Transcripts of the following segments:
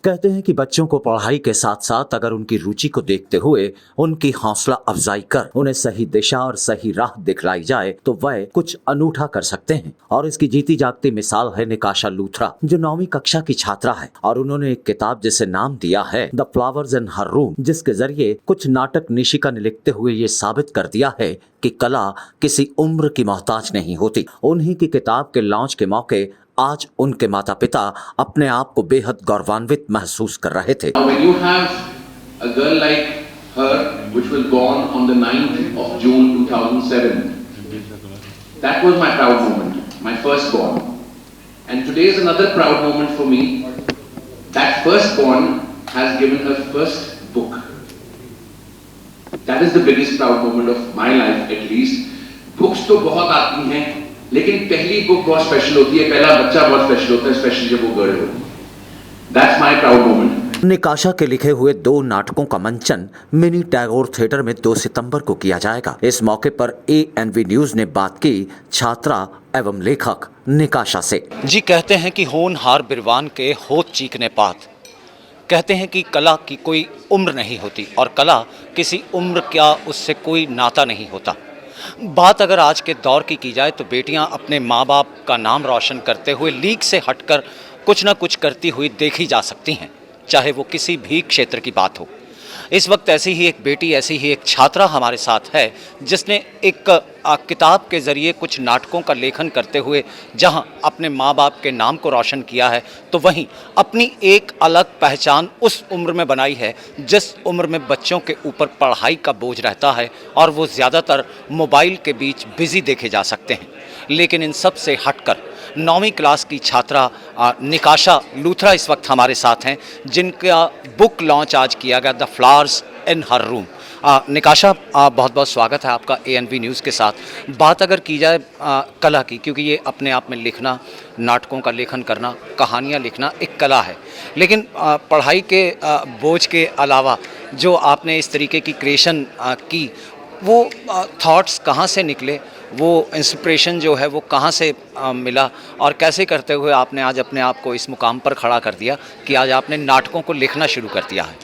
कहते हैं कि बच्चों को पढ़ाई के साथ साथ अगर उनकी रुचि को देखते हुए उनकी हौसला अफजाई कर उन्हें सही दिशा और सही राह दिखलाई जाए तो वह कुछ अनूठा कर सकते हैं। और इसकी जीती जागती मिसाल है निकाशा लूथरा, जो 9वीं कक्षा की छात्रा है और उन्होंने एक किताब जिसे नाम दिया है the flowers in her room, जिसके जरिए कुछ नाटक निशिका ने लिखते हुए ये साबित कर दिया है कि कला किसी उम्र की मोहताज नहीं होती। उन्हीं की किताब के लॉन्च के मौके आज उनके माता पिता अपने आप को बेहद गौरवान्वित महसूस कर रहे थे। When you have a girl like her, which was born on the 9th of June 2007, that was my proud moment, my firstborn. And today is another proud moment for me. That firstborn has given her first book. That is the biggest proud moment of my life, at least. Books तो बहुत आती हैं, लेकिन पहली book बहुत special होती है, पहला बच्चा बहुत स्पेशल होता है, स्पेशली जब वो गर्ल होती है। That's my proud moment. निकाशा के लिखे हुए 2 नाटकों का मंचन मिनी टैगोर थिएटर में 2 सितंबर को किया जाएगा। इस मौके पर ANV न्यूज ने बात की छात्रा एवं लेखक निकाशा से। जी कहते हैं कि होनहार बिरवान के होत चीकने पात, कहते हैं कि कला की कोई उम्र नहीं होती और कला किसी उम्र का उससे कोई नाता नहीं होता। बात अगर आज के दौर की जाए तो बेटियां अपने माँ बाप का नाम रोशन करते हुए लीग से हटकर कुछ ना कुछ करती हुई देखी जा सकती हैं, चाहे वो किसी भी क्षेत्र की बात हो। इस वक्त ऐसी ही एक बेटी, ऐसी ही एक छात्रा हमारे साथ है जिसने एक किताब के ज़रिए कुछ नाटकों का लेखन करते हुए जहां अपने माँ बाप के नाम को रोशन किया है, तो वहीं अपनी एक अलग पहचान उस उम्र में बनाई है जिस उम्र में बच्चों के ऊपर पढ़ाई का बोझ रहता है और वो ज़्यादातर मोबाइल के बीच बिज़ी देखे जा सकते हैं। लेकिन इन सब से हटकर 9वीं क्लास की छात्रा निकाशा लूथरा इस वक्त हमारे साथ हैं, जिनका बुक लॉन्च आज किया गया the flowers in her room. Nikasha, बहुत बहुत स्वागत है आपका ANV न्यूज़ के साथ। बात अगर की जाए कला की, क्योंकि ये अपने आप में लिखना, नाटकों का लेखन करना, कहानियाँ लिखना एक कला है, लेकिन पढ़ाई के बोझ के अलावा जो आपने इस तरीके की क्रिएशन की, वो थॉट्स कहाँ से निकले, वो इंस्पिरेशन जो है वो कहाँ से मिला और कैसे करते हुए आपने आज अपने आप को इस मुकाम पर खड़ा कर दिया कि आज आपने नाटकों को लिखना शुरू कर दिया है?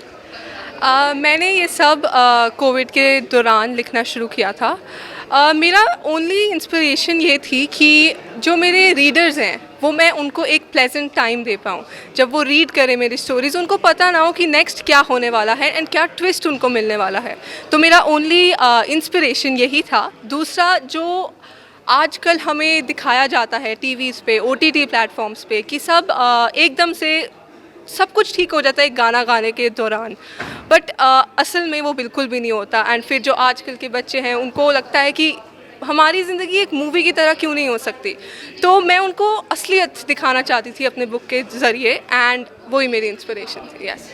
मैंने ये सब कोविड के दौरान लिखना शुरू किया था। मेरा ओनली इंस्पिरेशन ये थी कि जो मेरे रीडर्स हैं वो मैं उनको एक प्लेजेंट टाइम दे पाऊँ, जब वो रीड करें मेरी स्टोरीज़, उनको पता ना हो कि नेक्स्ट क्या होने वाला है एंड क्या ट्विस्ट उनको मिलने वाला है। तो मेरा ओनली इंस्पिरेशन यही था। दूसरा, जो आजकल हमें दिखाया जाता है टीवीज़ पे, OTT प्लेटफॉर्म्स पे कि सब एकदम से सब कुछ ठीक हो जाता है एक गाना गाने के दौरान, बट असल में वो बिल्कुल भी नहीं होता। एंड फिर जो आजकल के बच्चे हैं उनको लगता है कि हमारी ज़िंदगी एक मूवी की तरह क्यों नहीं हो सकती। तो मैं उनको असलियत दिखाना चाहती थी अपने बुक के ज़रिए एंड वही मेरी इंस्पिरेशन थी। यस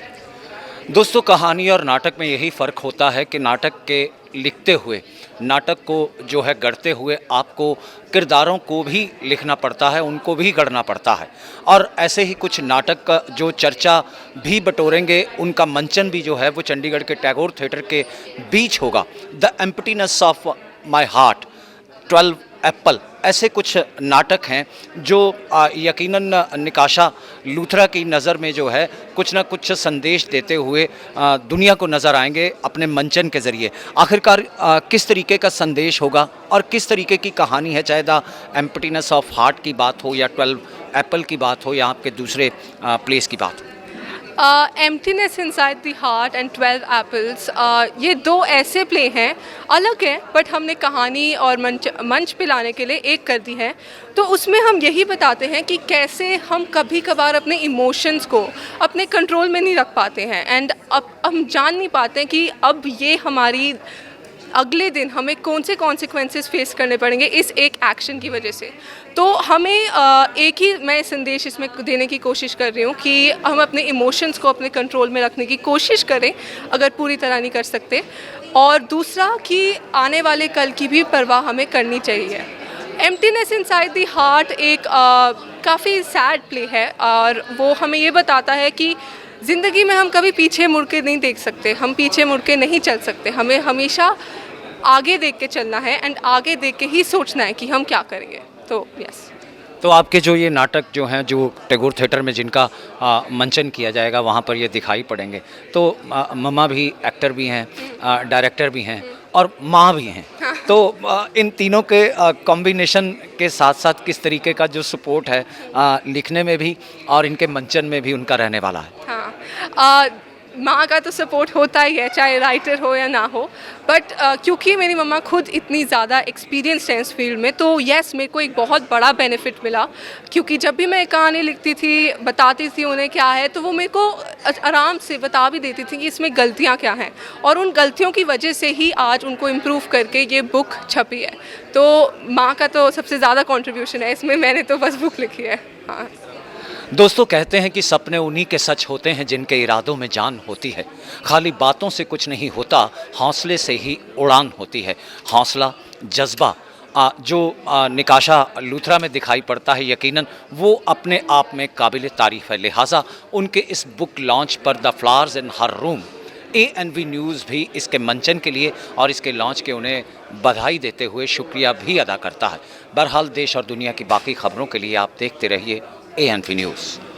दोस्तों, कहानी और नाटक में यही फ़र्क होता है कि नाटक के लिखते हुए, नाटक को जो है गढ़ते हुए आपको किरदारों को भी लिखना पड़ता है, उनको भी गढ़ना पड़ता है। और ऐसे ही कुछ नाटक का जो चर्चा भी बटोरेंगे, उनका मंचन भी जो है वो चंडीगढ़ के टैगोर थिएटर के बीच होगा। The emptiness of my heart, 12 Apple, ऐसे कुछ नाटक हैं जो यकीनन निकाशा लूथरा की नज़र में जो है कुछ ना कुछ संदेश देते हुए दुनिया को नज़र आएंगे अपने मंचन के ज़रिए। आखिरकार किस तरीके का संदेश होगा और किस तरीके की कहानी है, चाहे द एम्प्टीनेस ऑफ हार्ट की बात हो या 12 एप्पल की बात हो या आपके दूसरे प्लेस की बात हो? Emptiness inside the heart and 12 apples, ये 2 ऐसे प्ले हैं, अलग हैं, बट हमने कहानी और मंच पे लाने के लिए एक कर दी है। तो उसमें हम यही बताते हैं कि कैसे हम कभी कभार अपने इमोशंस को अपने कंट्रोल में नहीं रख पाते हैं एंड अब हम जान नहीं पाते हैं कि अब ये हमारी अगले दिन हमें कौन से कॉन्सिक्वेंसेस फेस करने पड़ेंगे इस एक एक्शन की वजह से। तो हमें एक ही मैं संदेश इसमें देने की कोशिश कर रही हूँ कि हम अपने इमोशंस को अपने कंट्रोल में रखने की कोशिश करें, अगर पूरी तरह नहीं कर सकते। और दूसरा कि आने वाले कल की भी परवाह हमें करनी चाहिए। एम्प्टीनेस इनसाइड द हार्ट एक काफ़ी सैड प्ले है और वो हमें ये बताता है कि ज़िंदगी में हम कभी पीछे मुड़ के नहीं देख सकते, हम पीछे मुड़ के नहीं चल सकते, हमें हमेशा आगे देख के चलना है एंड आगे देख के ही सोचना है कि हम क्या करेंगे। तो यस। तो आपके जो ये नाटक जो हैं जो टैगोर थिएटर में जिनका मंचन किया जाएगा वहाँ पर ये दिखाई पड़ेंगे, तो मम्मा भी एक्टर भी हैं, डायरेक्टर भी हैं और माँ भी हैं, तो इन तीनों के कॉम्बिनेशन के साथ साथ किस तरीके का जो सपोर्ट है लिखने में भी और इनके मंचन में भी उनका रहने वाला है? हाँ, माँ का तो सपोर्ट होता ही है, चाहे राइटर हो या ना हो, बट क्योंकि मेरी मम्मा खुद इतनी ज़्यादा एक्सपीरियंस्ड है इस फील्ड में, तो येस मेरे को एक बहुत बड़ा बेनिफिट मिला, क्योंकि जब भी मैं कहानी लिखती थी, बताती थी उन्हें क्या है, तो वो मेरे को आराम से बता भी देती थी कि इसमें गलतियाँ क्या हैं, और उन गलतियों की वजह से ही आज उनको इम्प्रूव करके ये बुक छपी है। तो माँ का तो सबसे ज़्यादा कॉन्ट्रीब्यूशन है इसमें, मैंने तो बस बुक लिखी है। हाँ दोस्तों, कहते हैं कि सपने उन्हीं के सच होते हैं जिनके इरादों में जान होती है। खाली बातों से कुछ नहीं होता, हौसले से ही उड़ान होती है। हौसला, जज्बा जो निकाशा लूथरा में दिखाई पड़ता है, यकीनन वो अपने आप में काबिल तारीफ़ है। लिहाजा उनके इस बुक लॉन्च पर the flowers in her room ANV news भी इसके मंचन के लिए और इसके लॉन्च के उन्हें बधाई देते हुए शुक्रिया भी अदा करता है। बहरहाल देश और दुनिया की बाकी खबरों के लिए आप देखते रहिए ANV न्यूज़।